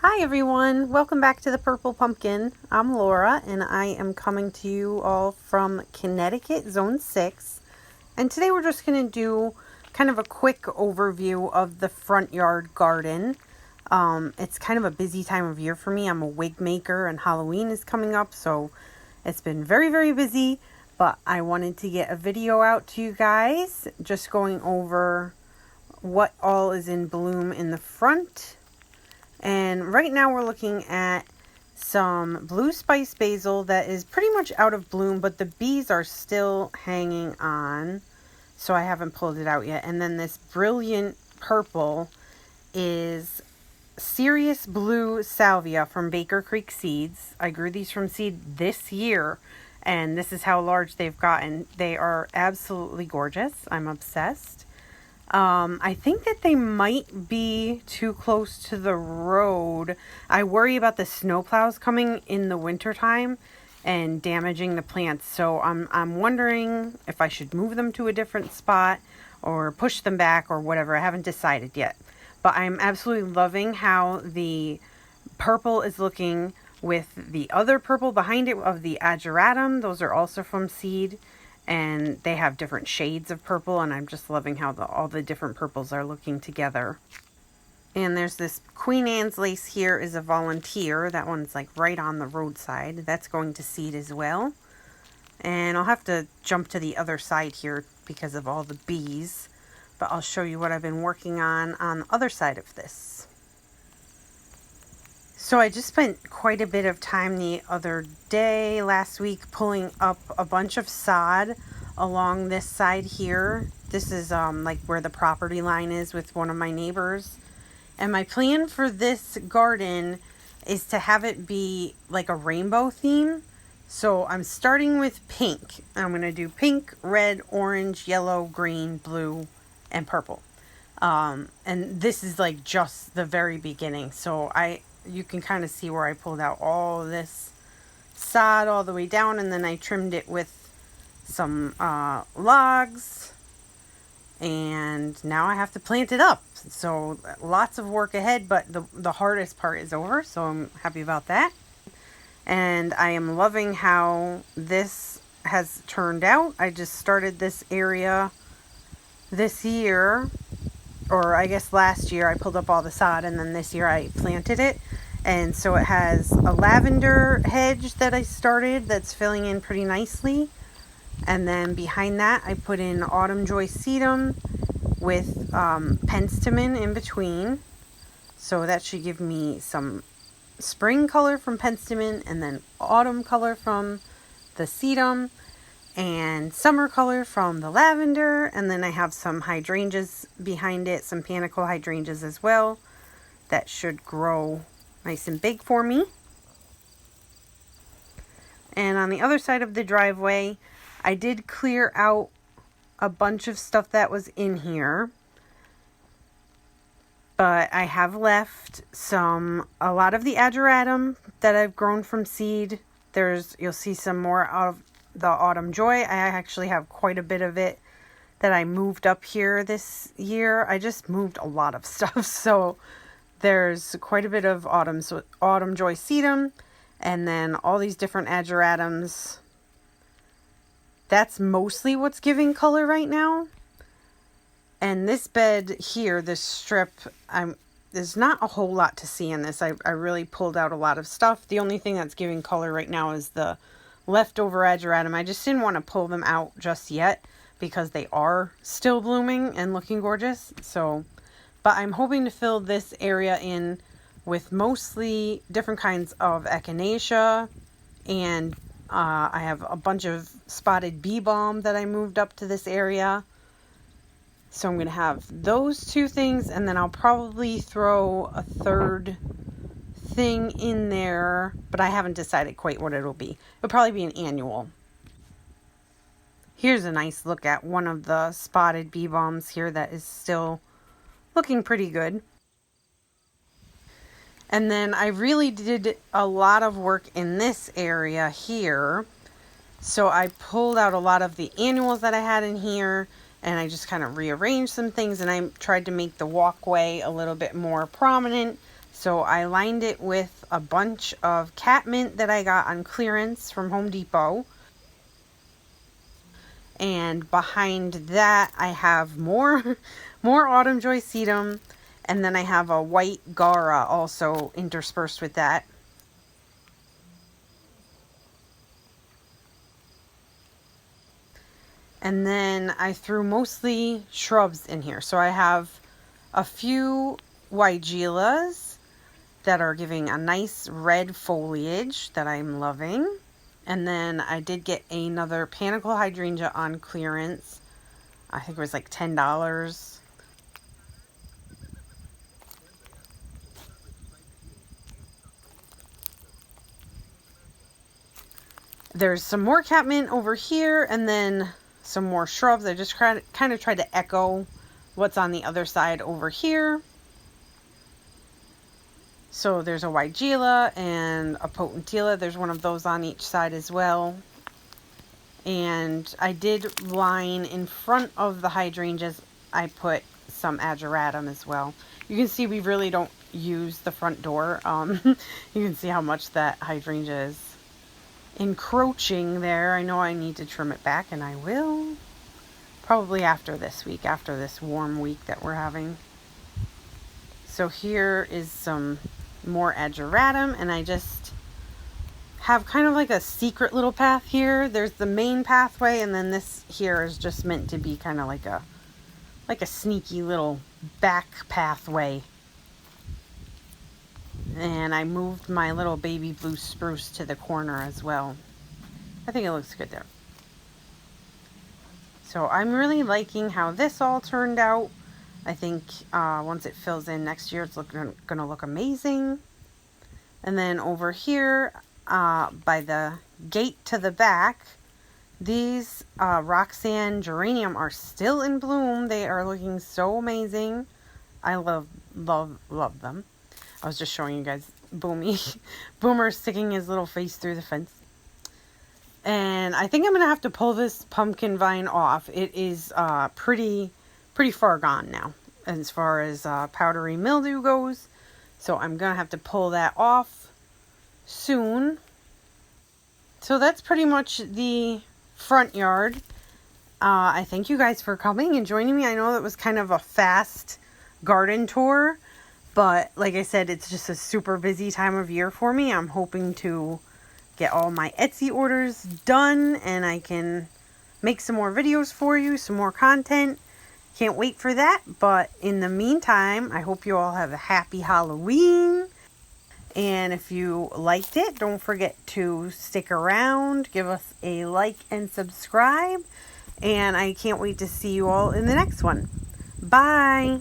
Hi everyone, welcome back to the Purple Pumpkin. I'm Laura and I am coming to you all from Connecticut, Zone 6. And today we're just going to do kind of a quick overview of the front yard garden. It's kind of a busy time of year for me. I'm a wig maker and Halloween is coming up, so it's been very, very busy. But I wanted to get a video out to you guys, just going over what all is in bloom in the front. And right now we're looking at some blue spice basil that is pretty much out of bloom, but the bees are still hanging on, so I haven't pulled it out yet. And then this brilliant purple is Sirius Blue Salvia from Baker Creek Seeds. I grew these from seed this year, and this is how large they've gotten. They are absolutely gorgeous. I'm obsessed. I think that they might be too close to the road. I worry about the snowplows coming in the wintertime and damaging the plants. So I'm wondering if I should move them to a different spot or push them back or whatever. I haven't decided yet. But I'm absolutely loving how the purple is looking with the other purple behind it of the Ageratum. Those are also from seed. And they have different shades of purple, and I'm just loving how all the different purples are looking together. And there's this Queen Anne's lace here is a volunteer. That one's like right on the roadside. That's going to seed as well. And I'll have to jump to the other side here because of all the bees. But I'll show you what I've been working on the other side of this. So I just spent quite a bit of time the other day, last week, pulling up a bunch of sod along this side here. This is like where the property line is with one of my neighbors. And my plan for this garden is to have it be like a rainbow theme. So I'm starting with pink. I'm going to do pink, red, orange, yellow, green, blue, and purple. And this is like just the very beginning. So you can kind of see where I pulled out all of this sod all the way down, and then I trimmed it with some logs, and now I have to plant it up. So lots of work ahead, but the hardest part is over, so I'm happy about that. And I am loving how this has turned out. I just started this area this year, or I guess last year I pulled up all the sod, and then this year I planted it. And so it has a lavender hedge that I started that's filling in pretty nicely. And then behind that I put in Autumn Joy Sedum with penstemon in between. So that should give me some spring color from penstemon, and then autumn color from the sedum, and summer color from the lavender. And then I have some hydrangeas behind it, some panicle hydrangeas as well, that should grow nice and big for me. And on the other side of the driveway, I did clear out a bunch of stuff that was in here, but I have left a lot of the Ageratum that I've grown from seed. You'll see some more of the Autumn Joy. I actually have quite a bit of it that I moved up here this year. I just moved a lot of stuff, so there's quite a bit of Autumn Joy Sedum, and then all these different Ageratums. That's mostly what's giving color right now. And this bed here, this strip, there's not a whole lot to see in this. I really pulled out a lot of stuff. The only thing that's giving color right now is the leftover Ageratum. I just didn't want to pull them out just yet because they are still blooming and looking gorgeous. But I'm hoping to fill this area in with mostly different kinds of echinacea, and I have a bunch of spotted bee balm that I moved up to this area. So I'm going to have those two things, and then I'll probably throw a third thing in there, but I haven't decided quite what it'll be. It'll probably be an annual. Here's a nice look at one of the spotted bee balms here that is still looking pretty good. And then I really did a lot of work in this area here. So I pulled out a lot of the annuals that I had in here, and I just kind of rearranged some things, and I tried to make the walkway a little bit more prominent So I lined it with a bunch of catmint that I got on clearance from Home Depot. And behind that I have more Autumn Joy Sedum, and then I have a white Gara also interspersed with that. And then I threw mostly shrubs in here. So I have a few hydrangeas that are giving a nice red foliage that I'm loving. And then I did get another panicle hydrangea on clearance. I think it was like $10. There's some more catmint over here, and then some more shrubs. I just kind of tried to echo what's on the other side over here. So there's a Weigela and a Potentilla. There's one of those on each side as well. And I did line in front of the hydrangeas. I put some Ageratum as well. You can see we really don't use the front door. You can see how much that hydrangea is encroaching there. I know I need to trim it back, and I will. Probably after this week, after this warm week that we're having. So here is some more Ageratum, and I just have kind of like a secret little path here. There's the main pathway, and then this here is just meant to be kind of like a sneaky little back pathway. And I moved my little baby blue spruce to the corner as well. I think it looks good there. So I'm really liking how this all turned out. I think once it fills in next year, it's going to look amazing. And then over here by the gate to the back, these Roxanne geranium are still in bloom. They are looking so amazing. I love them. I was just showing you guys Boomer sticking his little face through the fence. And I think I'm going to have to pull this pumpkin vine off. It is pretty far gone now as far as powdery mildew goes. So I'm going to have to pull that off soon. So that's pretty much the front yard. I thank you guys for coming and joining me. I know that was kind of a fast garden tour, but like I said, it's just a super busy time of year for me. I'm hoping to get all my Etsy orders done, and I can make some more videos for you, some more content. Can't wait for that. But in the meantime, I hope you all have a happy Halloween. And if you liked it, don't forget to stick around, give us a like and subscribe. And I can't wait to see you all in the next one. Bye.